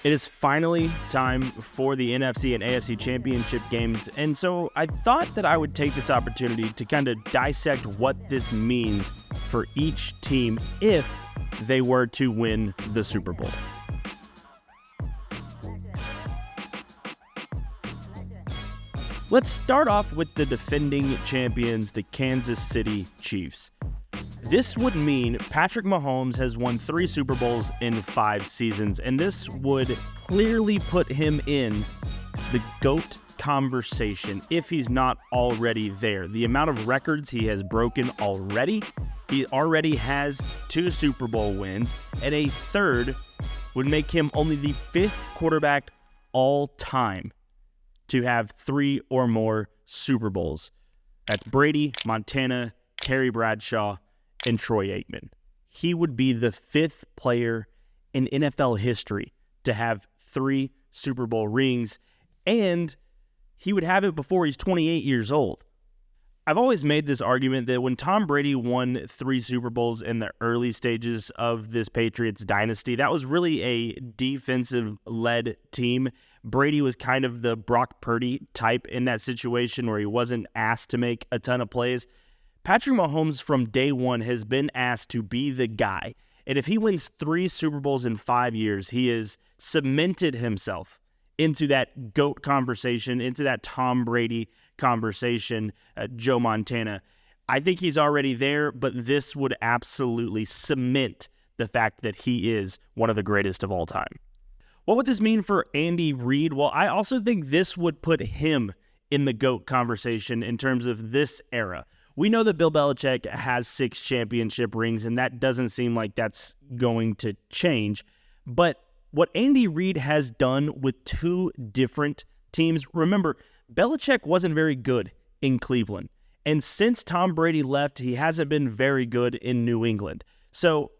It is finally time for the NFC and AFC championship games, and so I thought that I would take this opportunity to kind of dissect what this means for each team if they were to win the Super Bowl. Let's start off with the defending champions, the Kansas City Chiefs. This would mean Patrick Mahomes has won 3 Super Bowls in 5 seasons, and this would clearly put him in the GOAT conversation if he's not already there. The amount of records he has broken already, he already has 2 Super Bowl wins, and a third would make him only the 5th quarterback all time to have 3 or more Super Bowls. That's Brady, Montana, Terry Bradshaw, and Troy Aikman. He would be the 5th player in NFL history to have 3 Super Bowl rings, and he would have it before he's 28 years old. I've always made this argument that when Tom Brady won 3 Super Bowls in the early stages of this Patriots dynasty, that was really a defensive-led team. Brady was kind of the Brock Purdy type in that situation where he wasn't asked to make a ton of plays. Patrick Mahomes from day one has been asked to be the guy. And if he wins 3 Super Bowls in 5 years, he has cemented himself into that GOAT conversation, into that Tom Brady conversation, Joe Montana. I think he's already there, but this would absolutely cement the fact that he is one of the greatest of all time. What would this mean for Andy Reid? Well, I also think this would put him in the GOAT conversation in terms of this era. We know that Bill Belichick has 6 championship rings, and that doesn't seem like that's going to change. But what Andy Reid has done with 2 different teams, remember, Belichick wasn't very good in Cleveland. And since Tom Brady left, he hasn't been very good in New England. So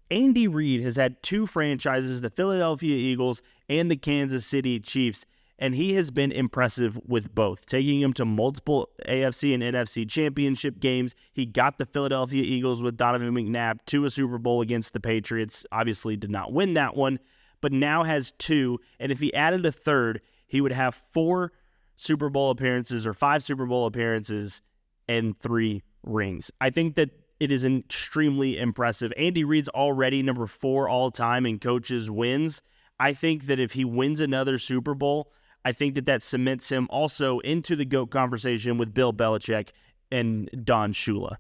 Andy Reid has had 2 franchises, the Philadelphia Eagles and the Kansas City Chiefs, and he has been impressive with both, taking him to multiple AFC and NFC championship games. He got the Philadelphia Eagles with Donovan McNabb to a Super Bowl against the Patriots. Obviously did not win that one, but now has 2, and if he added a third, he would have 4 Super Bowl appearances or 5 Super Bowl appearances and 3 rings. I think that it is extremely impressive. Andy Reid's already number 4 all time in coaches' wins. I think that if he wins another Super Bowl, I think that that cements him also into the GOAT conversation with Bill Belichick and Don Shula.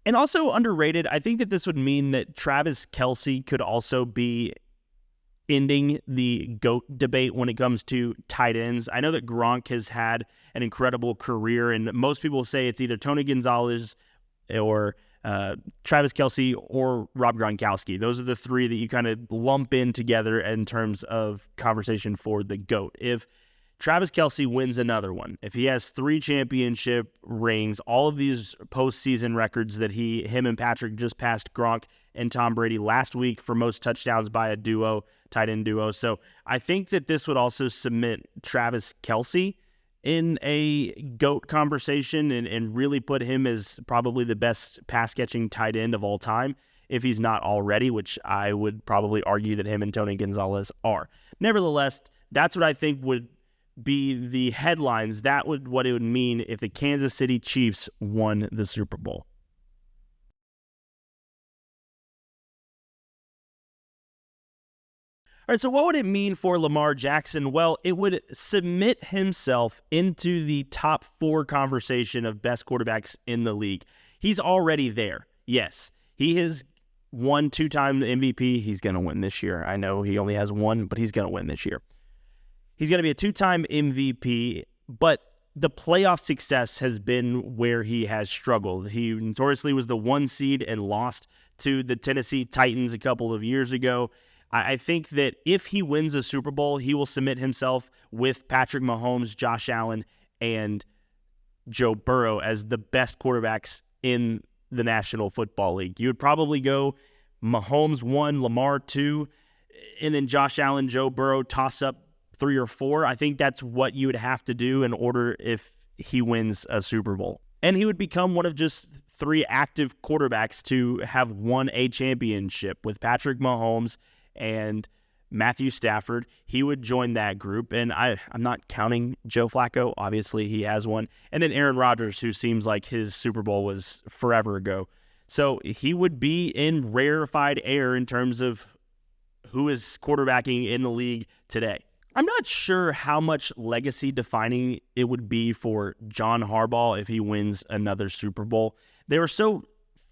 And also underrated, I think that this would mean that Travis Kelce could also be ending the GOAT debate when it comes to tight ends. I know that Gronk has had an incredible career, and most people say it's either Tony Gonzalez or Travis Kelce or Rob Gronkowski. Those are the 3 that you kind of lump in together in terms of conversation for the GOAT. If Travis Kelce wins another one, if he has 3 championship rings, all of these postseason records that him and Patrick just passed Gronk and Tom Brady last week for most touchdowns by a duo, tight end duo. So I think that this would also cement Travis Kelce in a GOAT conversation and really put him as probably the best pass-catching tight end of all time, if he's not already, which I would probably argue that him and Tony Gonzalez are. Nevertheless, that's what I think would be the headlines. That would what it would mean if the Kansas City Chiefs won the Super Bowl. All right, so what would it mean for Lamar Jackson? Well, it would submit himself into the top 4 conversation of best quarterbacks in the league. He's already there. Yes, he has won 2-time MVP. He's going to win this year. I know he only has 1, but he's going to win this year. He's going to be a 2-time MVP, but the playoff success has been where he has struggled. He notoriously was the 1 seed and lost to the Tennessee Titans a couple of years ago. I think that if he wins a Super Bowl, he will submit himself with Patrick Mahomes, Josh Allen, and Joe Burrow as the best quarterbacks in the National Football League. You would probably go Mahomes 1, Lamar 2, and then Josh Allen, Joe Burrow, toss up 3 or 4. I think that's what you would have to do in order if he wins a Super Bowl. And he would become one of just 3 active quarterbacks to have won a championship with Patrick Mahomes and Matthew Stafford. He would join that group. And I'm not counting Joe Flacco. Obviously, he has one. And then Aaron Rodgers, who seems like his Super Bowl was forever ago. So he would be in rarefied air in terms of who is quarterbacking in the league today. I'm not sure how much legacy defining it would be for John Harbaugh if he wins another Super Bowl. They were so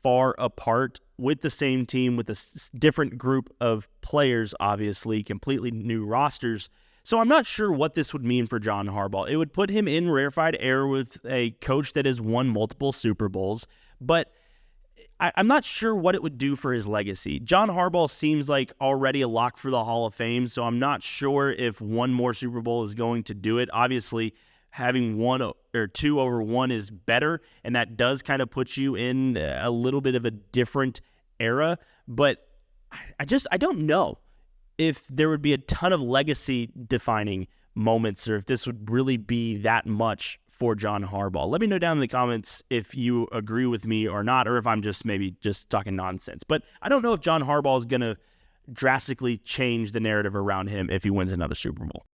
far apart with the same team, with a different group of players, obviously, completely new rosters. So I'm not sure what this would mean for John Harbaugh. It would put him in rarefied air with a coach that has won multiple Super Bowls, but I'm not sure what it would do for his legacy. John Harbaugh seems like already a lock for the Hall of Fame, so I'm not sure if one more Super Bowl is going to do it. Obviously, having one or two over one is better, and that does kind of put you in a little bit of a different era, but I don't know if there would be a ton of legacy defining moments or if this would really be that much for John Harbaugh. Let me know down in the comments if you agree with me or not, or if I'm just maybe just talking nonsense. But I don't know if John Harbaugh is going to drastically change the narrative around him if he wins another Super Bowl.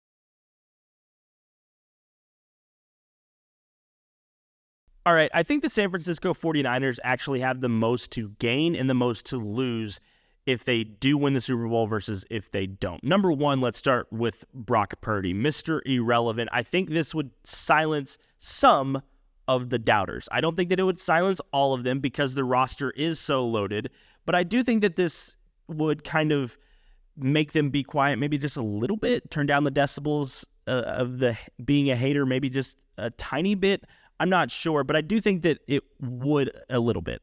All right, I think the San Francisco 49ers actually have the most to gain and the most to lose if they do win the Super Bowl versus if they don't. Number one, let's start with Brock Purdy, Mr. Irrelevant. I think this would silence some of the doubters. I don't think that it would silence all of them because the roster is so loaded, but I do think that this would kind of make them be quiet, maybe just a little bit, turn down the decibels of the being a hater, maybe just a tiny bit. I'm not sure, but I do think that it would a little bit.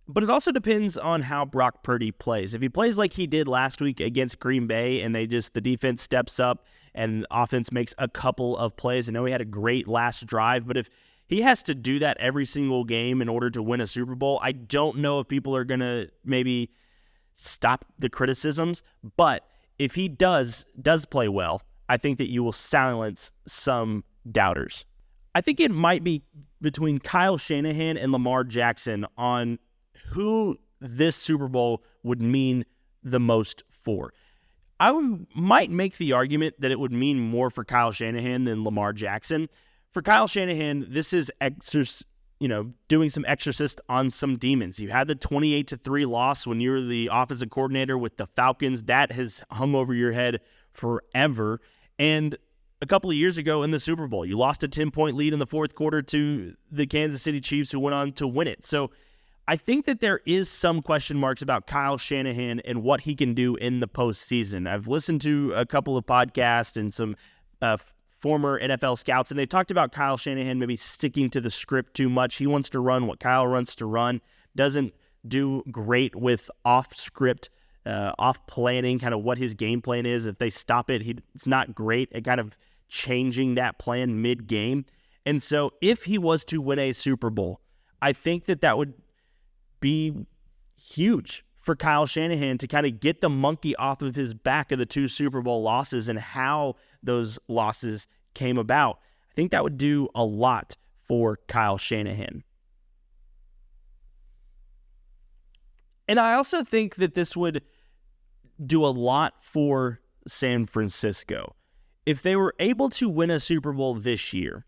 But it also depends on how Brock Purdy plays. If he plays like he did last week against Green Bay and the defense steps up and the offense makes a couple of plays, I know he had a great last drive, but if he has to do that every single game in order to win a Super Bowl, I don't know if people are going to maybe stop the criticisms. But if he does play well, I think that you will silence some doubters. I think it might be between Kyle Shanahan and Lamar Jackson on who this Super Bowl would mean the most for. I might make the argument that it would mean more for Kyle Shanahan than Lamar Jackson. For Kyle Shanahan, this is doing some exorcist on some demons. You had the 28-3 loss when you were the offensive coordinator with the Falcons. That has hung over your head forever. And a couple of years ago in the Super Bowl, you lost a 10-point lead in the fourth quarter to the Kansas City Chiefs, who went on to win it. So I think that there is some question marks about Kyle Shanahan and what he can do in the postseason. I've listened to a couple of podcasts and some former NFL scouts, and they've talked about Kyle Shanahan maybe sticking to the script too much. He wants to run what Kyle wants to run, doesn't do great with off-script, off-planning, kind of what his game plan is. If they stop it, it's not great at kind of changing that plan mid-game. And so if he was to win a Super Bowl, I think that would be huge for Kyle Shanahan to kind of get the monkey off of his back of the two Super Bowl losses and how those losses came about. I think that would do a lot for Kyle Shanahan. And I also think that this would do a lot for San Francisco. If they were able to win a Super Bowl this year,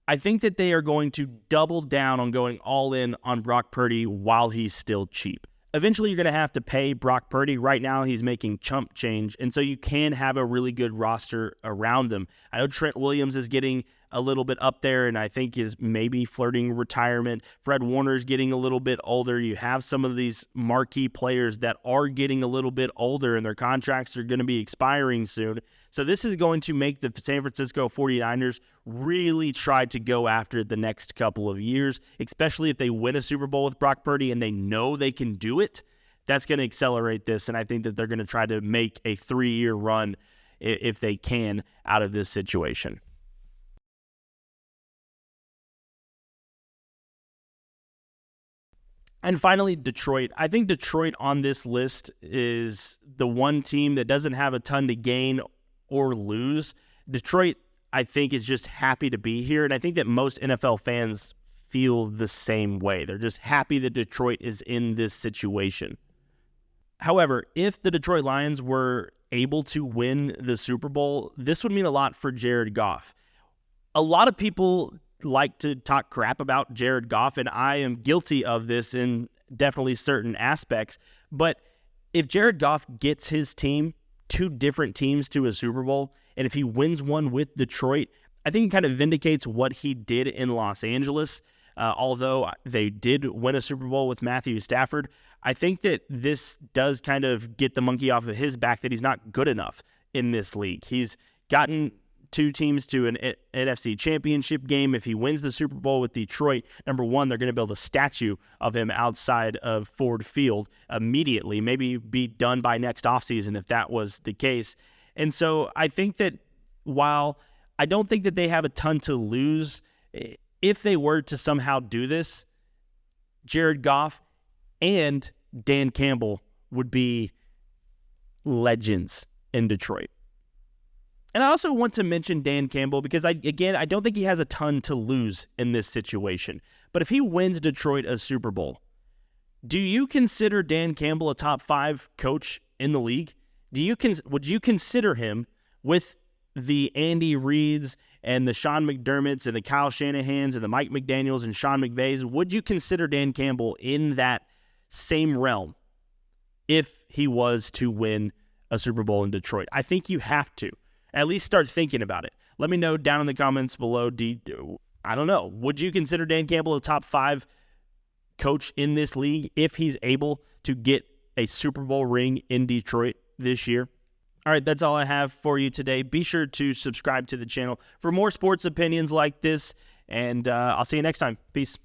I think that they are going to double down on going all in on Brock Purdy while he's still cheap. Eventually, you're going to have to pay Brock Purdy. Right now, he's making chump change, and so you can have a really good roster around him. I know Trent Williams is getting a little bit up there, and I think is maybe flirting retirement. Fred Warner's getting a little bit older. You have some of these marquee players that are getting a little bit older, and their contracts are going to be expiring soon. So this is going to make the San Francisco 49ers really try to go after it the next couple of years, especially if they win a Super Bowl with Brock Purdy and they know they can do it. That's going to accelerate this, and I think that they're going to try to make a 3-year run, if they can, out of this situation. And finally, Detroit. I think Detroit on this list is the one team that doesn't have a ton to gain or lose. Detroit, I think, is just happy to be here, and I think that most NFL fans feel the same way. They're just happy that Detroit is in this situation. However, if the Detroit Lions were able to win the Super Bowl, this would mean a lot for Jared Goff. A lot of people like to talk crap about Jared Goff, and I am guilty of this in definitely certain aspects. But if Jared Goff gets his team, two different teams, to a Super Bowl, and if he wins one with Detroit, I think it kind of vindicates what he did in Los Angeles. Although they did win a Super Bowl with Matthew Stafford, I think that this does kind of get the monkey off of his back that he's not good enough in this league. He's gotten two teams to an NFC championship game. If he wins the Super Bowl with Detroit, number one, they're going to build a statue of him outside of Ford Field immediately, maybe be done by next offseason if that was the case. And so I think that while I don't think that they have a ton to lose, if they were to somehow do this, Jared Goff and Dan Campbell would be legends in Detroit. And I also want to mention Dan Campbell because, I don't think he has a ton to lose in this situation. But if he wins Detroit a Super Bowl, do you consider Dan Campbell a top 5 coach in the league? Would you consider him, with the Andy Reids and the Sean McDermotts and the Kyle Shanahans and the Mike McDaniels and Sean McVays, would you consider Dan Campbell in that same realm if he was to win a Super Bowl in Detroit? I think you have to at least start thinking about it. Let me know down in the comments below. I don't know. Would you consider Dan Campbell a top 5 coach in this league if he's able to get a Super Bowl ring in Detroit this year? All right, that's all I have for you today. Be sure to subscribe to the channel for more sports opinions like this, and I'll see you next time. Peace.